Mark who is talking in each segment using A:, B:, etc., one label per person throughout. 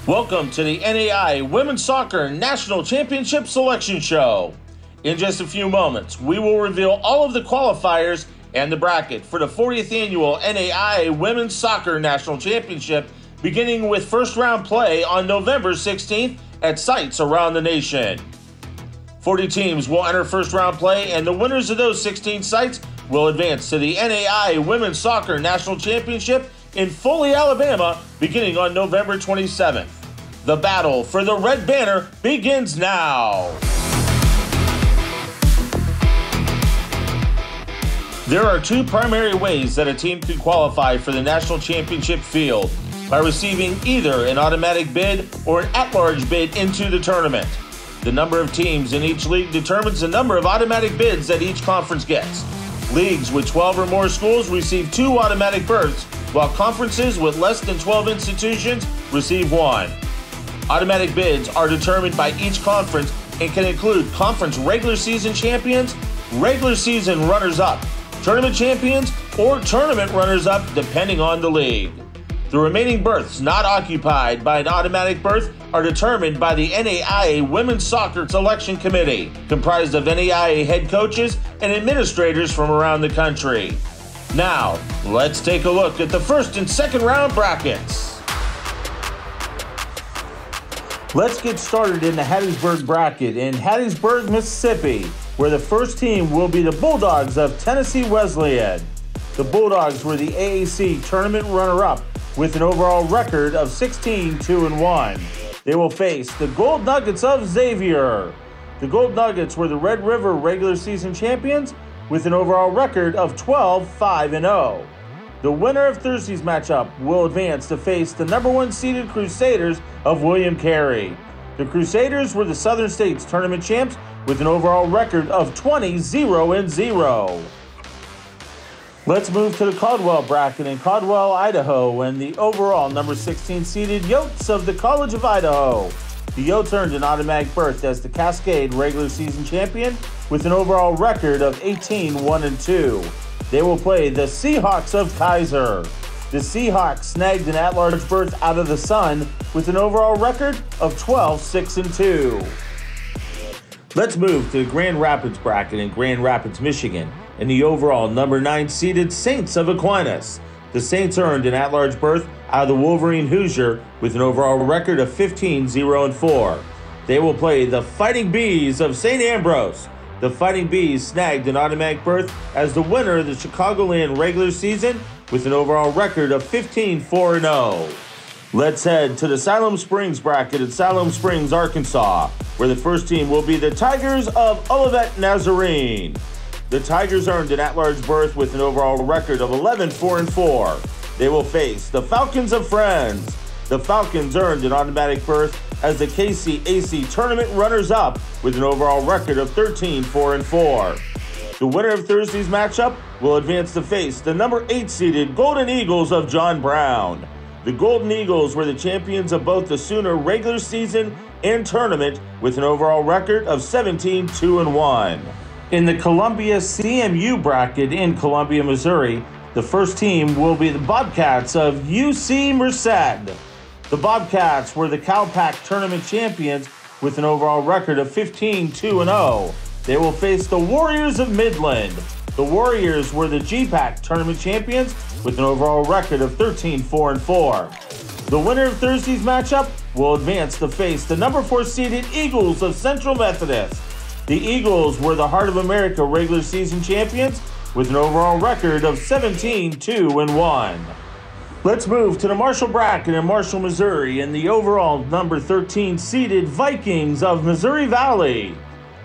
A: Welcome to the NAIA Women's Soccer National Championship Selection Show. In just a few moments, we will reveal all of the qualifiers and the bracket for the 40th annual NAIA Women's Soccer National Championship, beginning with first round play on November 16th at sites around the nation. 40 teams will enter first round play, and the winners of those 16 sites will advance to the NAIA Women's Soccer National Championship in Foley, Alabama, beginning on November 27th. The battle for the Red Banner begins now. There are two primary ways that a team can qualify for the national championship field: by receiving either an automatic bid or an at-large bid into the tournament. The number of teams in each league determines the number of automatic bids that each conference gets. Leagues with 12 or more schools receive 2 automatic berths, while conferences with less than 12 institutions receive 1. Automatic bids are determined by each conference and can include conference regular season champions, regular season runners-up, tournament champions, or tournament runners-up depending on the league. The remaining berths not occupied by an automatic berth are determined by the NAIA Women's Soccer Selection Committee, comprised of NAIA head coaches and administrators from around the country. Now, let's take a look at the first and second round brackets. Let's get started in the Hattiesburg bracket in Hattiesburg, Mississippi, where the first team will be the Bulldogs of Tennessee Wesleyan. The Bulldogs were the AAC tournament runner-up with an overall record of 16-2-1. They will face the Gold Nuggets of Xavier. The Gold Nuggets were the Red River regular season champions with an overall record of 12-5-0. The winner of Thursday's matchup will advance to face the number 1 seeded Crusaders of William Carey. The Crusaders were the Southern States tournament champs with an overall record of 20-0-0. Let's move to the Caldwell bracket in Caldwell, Idaho, and the overall number 16 seeded Yotes of the College of Idaho. The Yotes earned an automatic berth as the Cascade regular season champion with an overall record of 18-1-2. They will play the Seahawks of Kaiser. The Seahawks snagged an at-large berth out of the Sun with an overall record of 12-6-2. Let's move to the Grand Rapids bracket in Grand Rapids, Michigan, and the overall number 9 seeded Saints of Aquinas. The Saints earned an at-large berth out of the Wolverine Hoosier with an overall record of 15-0-4. They will play the Fighting Bees of St. Ambrose. The Fighting Bees snagged an automatic berth as the winner of the Chicagoland regular season with an overall record of 15-4-0. Let's head to the Siloam Springs bracket in Siloam Springs, Arkansas, where the first team will be the Tigers of Olivet Nazarene. The Tigers earned an at-large berth with an overall record of 11-4-4. They will face the Falcons of Friends. The Falcons earned an automatic berth as the KCAC tournament runners-up with an overall record of 13-4-4. The winner of Thursday's matchup will advance to face the number 8 seeded Golden Eagles of John Brown. The Golden Eagles were the champions of both the Sooner regular season and tournament with an overall record of 17-2-1. In the Columbia CMU bracket in Columbia, Missouri, the first team will be the Bobcats of UC Merced. The Bobcats were the Calpac tournament champions with an overall record of 15-2-0. They will face the Warriors of Midland. The Warriors were the GPAC tournament champions with an overall record of 13-4-4. The winner of Thursday's matchup will advance to face the number 4 seeded Eagles of Central Methodist. The Eagles were the Heart of America regular season champions with an overall record of 17-2-1. Let's move to the Marshall bracket in Marshall, Missouri, and the overall number 13 seeded Vikings of Missouri Valley.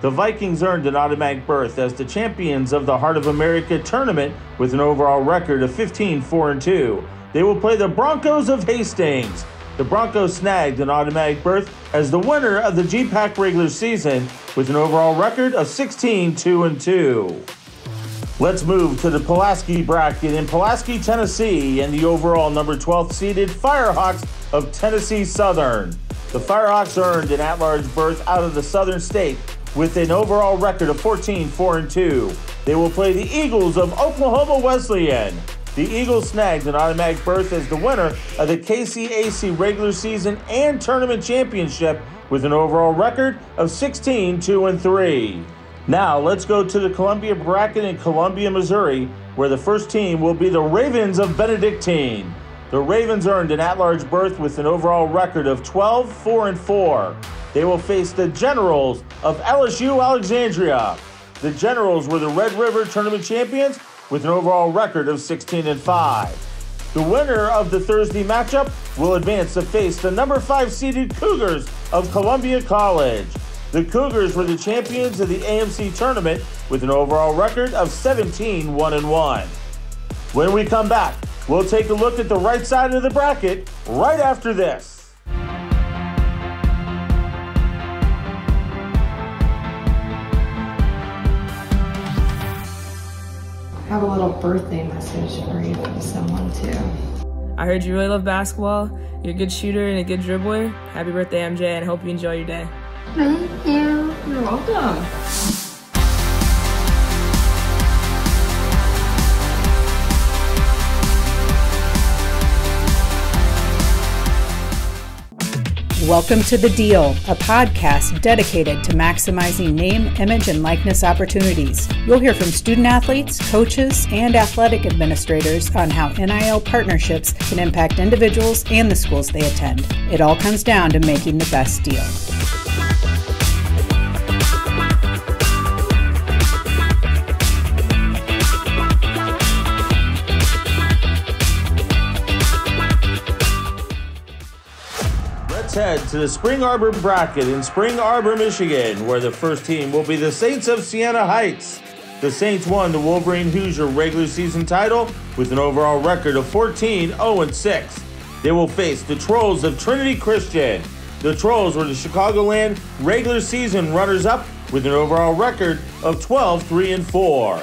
A: The Vikings earned an automatic berth as the champions of the Heart of America tournament with an overall record of 15-4-2. They will play the Broncos of Hastings. The Broncos snagged an automatic berth as the winner of the GPAC regular season with an overall record of 16-2-2. Let's move to the Pulaski bracket in Pulaski, Tennessee, and the overall number 12 seeded Firehawks of Tennessee Southern. The Firehawks earned an at-large berth out of the Southern State with an overall record of 14-4-2. They will play the Eagles of Oklahoma Wesleyan. The Eagles snagged an automatic berth as the winner of the KCAC regular season and tournament championship with an overall record of 16-2-3. Now let's go to the Columbia bracket in Columbia, Missouri, where the first team will be the Ravens of Benedictine. The Ravens earned an at-large berth with an overall record of 12-4-4. They will face the Generals of LSU Alexandria. The Generals were the Red River Tournament champions with an overall record of 16-5. The winner of the Thursday matchup will advance to face the number 5 seeded Cougars of Columbia College. The Cougars were the champions of the AMC tournament with an overall record of 17-1-1. When we come back, we'll take a look at the right side of the bracket right after this.
B: I have a little birthday message for you from someone too.
C: I heard you really love basketball. You're a good shooter and a good dribbler. Happy birthday, MJ, and I hope you enjoy your day.
B: Thank you. You're welcome.
D: Welcome to The Deal, a podcast dedicated to maximizing name, image, and likeness opportunities. You'll hear from student athletes, coaches, and athletic administrators on how NIL partnerships can impact individuals and the schools they attend. It all comes down to making the best deal.
A: Let's head to the Spring Arbor bracket in Spring Arbor, Michigan, where the first team will be the Saints of Siena Heights. The Saints won the Wolverine Hoosier regular season title with an overall record of 14-0-6. They will face the Trolls of Trinity Christian. The Trolls were the Chicagoland regular season runners-up with an overall record of 12-3-4.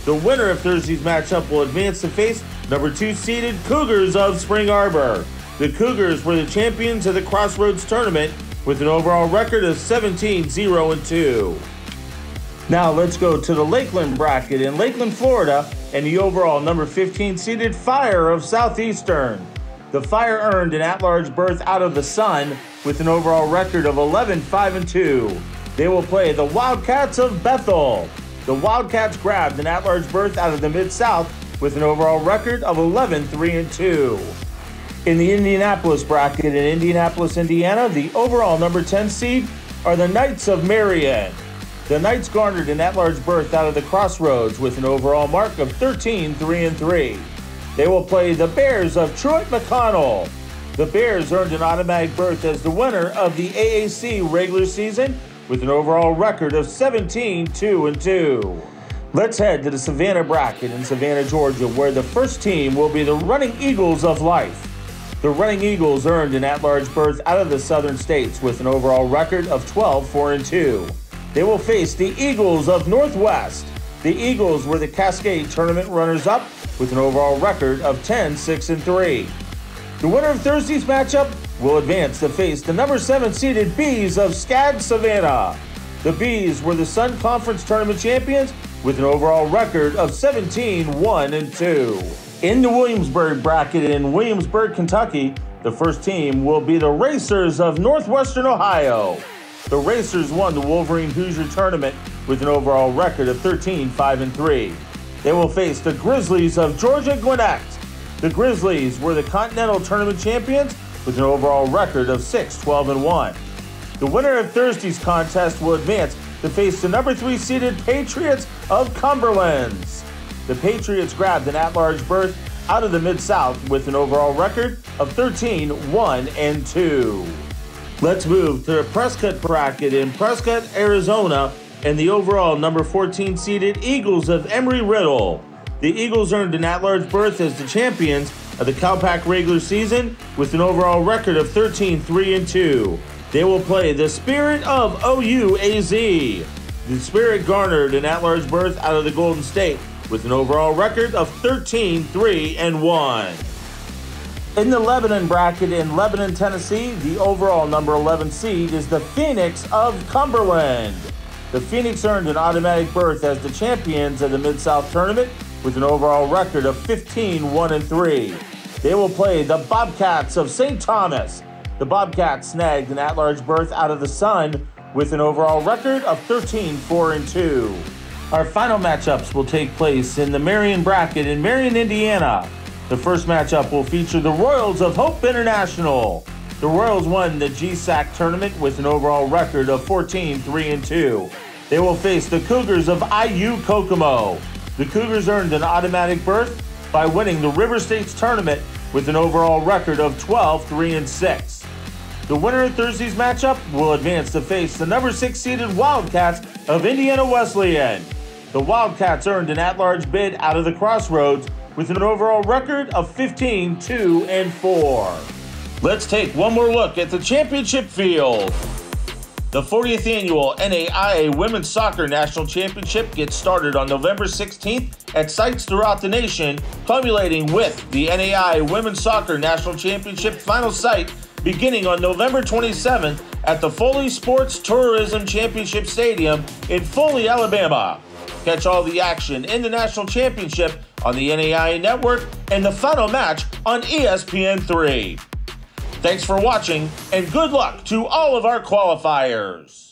A: The winner of Thursday's matchup will advance to face number 2 seeded Cougars of Spring Arbor. The Cougars were the champions of the Crossroads tournament with an overall record of 17-0-2. Now let's go to the Lakeland bracket in Lakeland, Florida, and the overall number 15 seeded Fire of Southeastern. The Fire earned an at-large berth out of the Sun with an overall record of 11-5-2. They will play the Wildcats of Bethel. The Wildcats grabbed an at-large berth out of the Mid-South with an overall record of 11-3-2. In the Indianapolis bracket in Indianapolis, Indiana, the overall number 10 seed are the Knights of Marion. The Knights garnered an at-large berth out of the Crossroads with an overall mark of 13-3-3. They will play the Bears of Truett McConnell. The Bears earned an automatic berth as the winner of the AAC regular season with an overall record of 17-2-2. Let's head to the Savannah bracket in Savannah, Georgia, where the first team will be the Running Eagles of Life. The Running Eagles earned an at-large berth out of the Southern States with an overall record of 12-4-2. They will face the Eagles of Northwest. The Eagles were the Cascade tournament runners-up with an overall record of 10-6-3. The winner of Thursday's matchup will advance to face the number 7 seeded Bees of SCAD Savannah. The Bees were the Sun Conference tournament champions with an overall record of 17-1-2. In the Williamsburg bracket in Williamsburg, Kentucky, the first team will be the Racers of Northwestern Ohio. The Racers won the Wolverine Hoosier tournament with an overall record of 13-5-3. They will face the Grizzlies of Georgia Gwinnett. The Grizzlies were the Continental Tournament champions with an overall record of 6-12-1. The winner of Thursday's contest will advance to face the number 3 seeded Patriots of Cumberlands. The Patriots grabbed an at-large berth out of the Mid-South with an overall record of 13-1-2. Let's move to the Prescott bracket in Prescott, Arizona, and the overall number 14 seeded Eagles of Embry-Riddle. The Eagles earned an at-large berth as the champions of the Calpac regular season with an overall record of 13-3-2. They will play the Spirit of OUAZ. The Spirit garnered an at-large berth out of the Golden State with an overall record of 13-3-1. In the Lebanon bracket in Lebanon, Tennessee, the overall number 11 seed is the Phoenix of Cumberland. The Phoenix earned an automatic berth as the champions of the Mid-South tournament with an overall record of 15-1-3. They will play the Bobcats of St. Thomas. The Bobcats snagged an at-large berth out of the Sun with an overall record of 13-4-2. Our final matchups will take place in the Marion bracket in Marion, Indiana. The first matchup will feature the Royals of Hope International. The Royals won the GSAC tournament with an overall record of 14-3-2. They will face the Cougars of IU Kokomo. The Cougars earned an automatic berth by winning the River States tournament with an overall record of 12-3-6. The winner of Thursday's matchup will advance to face the number 6 seeded Wildcats of Indiana Wesleyan. The Wildcats earned an at-large bid out of the Crossroads with an overall record of 15-2-4. Let's take one more look at the championship field. The 40th annual NAIA Women's Soccer National Championship gets started on November 16th at sites throughout the nation, culminating with the NAIA Women's Soccer National Championship final site beginning on November 27th at the Foley Sports Tourism Championship Stadium in Foley, Alabama. Catch all the action in the National Championship on the NAIA Network and the final match on ESPN3. Thanks for watching, and good luck to all of our qualifiers.